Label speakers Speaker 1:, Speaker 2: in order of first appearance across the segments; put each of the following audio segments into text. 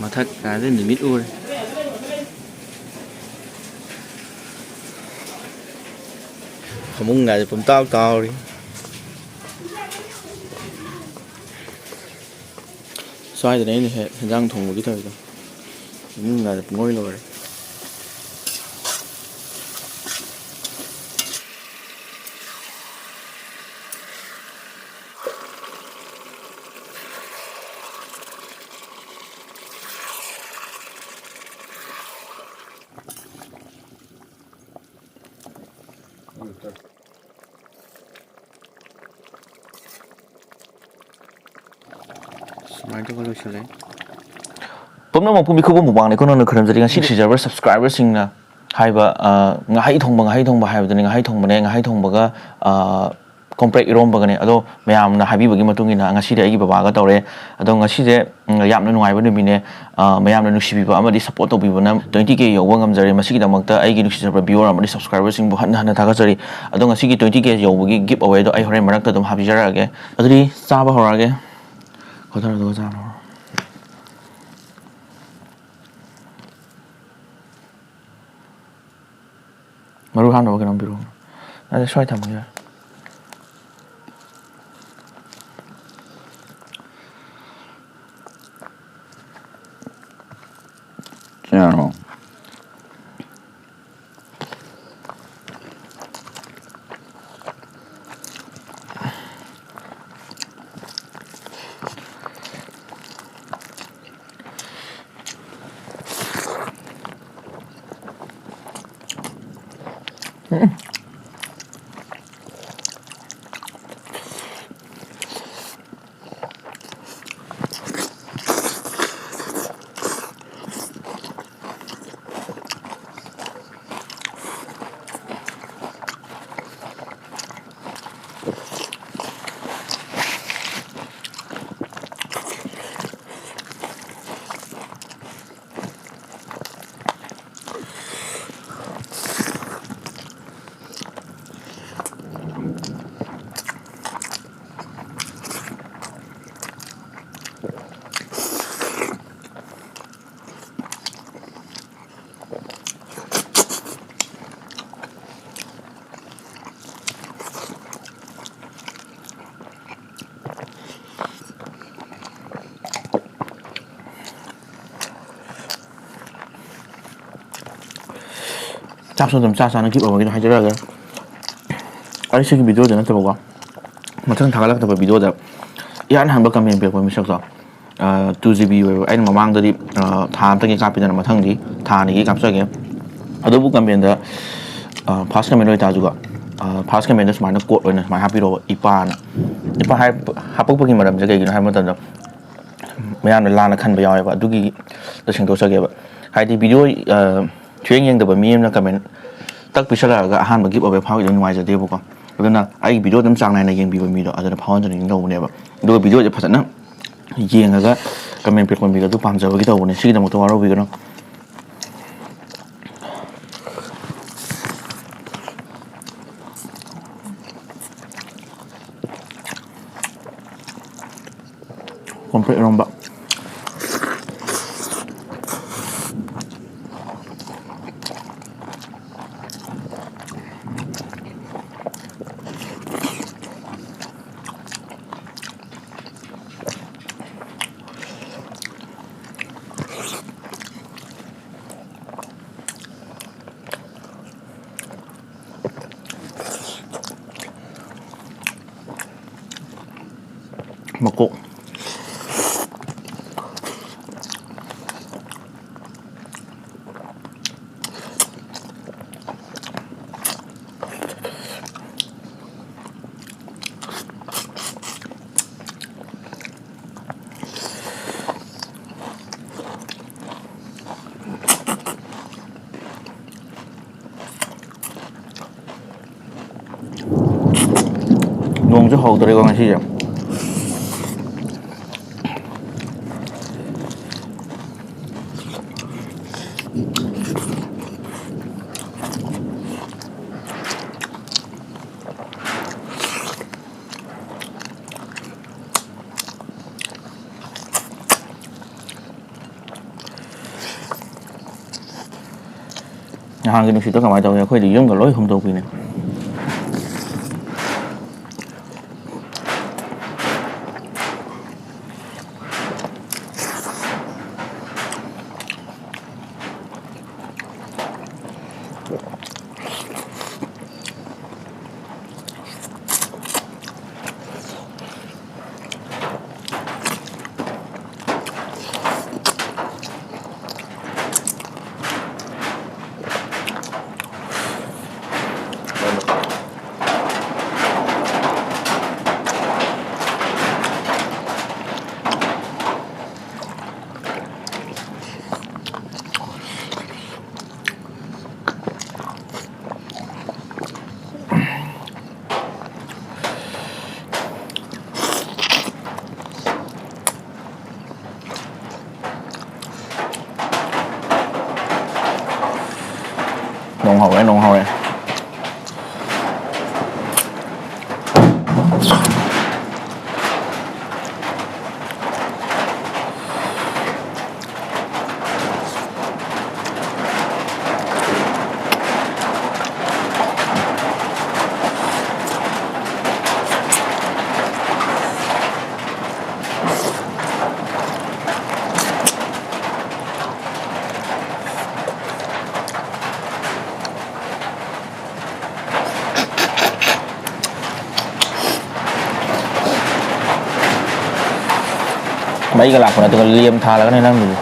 Speaker 1: mathak kade numit ur famung ga pum tao tao ri xoay từ đấy thì rang thùng một cái thời rồi nhưng là ngôi rồi smart cho con lấy
Speaker 2: Pumnamakpu Mitkhuba Mukbang ni kono khurumjari ngasi subscriber subscribers singna haiba Ngahei Thongba haibadani Ngahei Thongba ga Komprek Eromba gani ado mayamna habibagi matungina ngasi de agi baba ga tawre ado ngasi je yamna nungai ba numine mayamna nusibiba amadi support tobibana 20k yoba ngamjari masigi damakta aigi nusiba viewer amadi subscribers sing bu hanna thagajari ado ngasi gi 20k yobagi give away do ai hore marakta dum habijara ge adri chaba horage kodara do chaba maru han do ganam biru ade swai tham ya
Speaker 3: Ciao.
Speaker 2: chapso dum cha sana keep awagi hajara ga ari sigi video da na tabaga matang thagala ta video da yan han ba kamen pe ko mi sak so 2GB we ai mamang da di tham ta ki ka pi da mathang di tha ni ki kap sa ge adu bu kamen da pass kamen oi ta ju ga pass kamen da smart na code oi na smart happy ro ipa hai hapuk pa ki maram ja ge gi na hai ma ta da mayan la na khan ba yaw ba du gi da sing to sa ge ba hai di video chuyên yang da mi na comment tak pisala ga han ba give away phau yung wai ja de bu ko aduna ai video dam chang nai na yeng bi ba mi do aduna phau jan ning do ne ba do video je phasana yeng ga comment pe kon bi ga du pam ja ba gi do ne sig da mo to waro bi ga no Komprek Eromba 먹고 농주 허우들이 건가시죠? hàng cái nuôi tao cái tàu khơi thì giống cả lối không tàu này đồng hồ này mấy cái lạc của nó từ liêm tha là cái này nó mình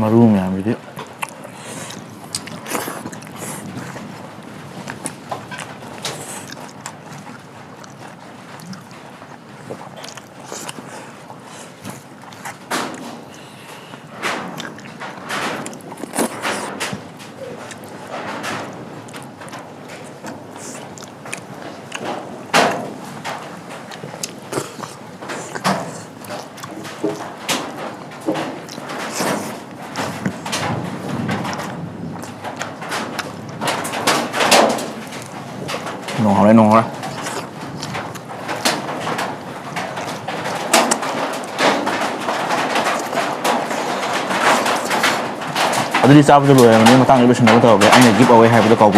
Speaker 2: marunya gitu ngon ra Tadi di saat itu loh yang ini matang itu senang betul. Anh này giveaway hay betul kau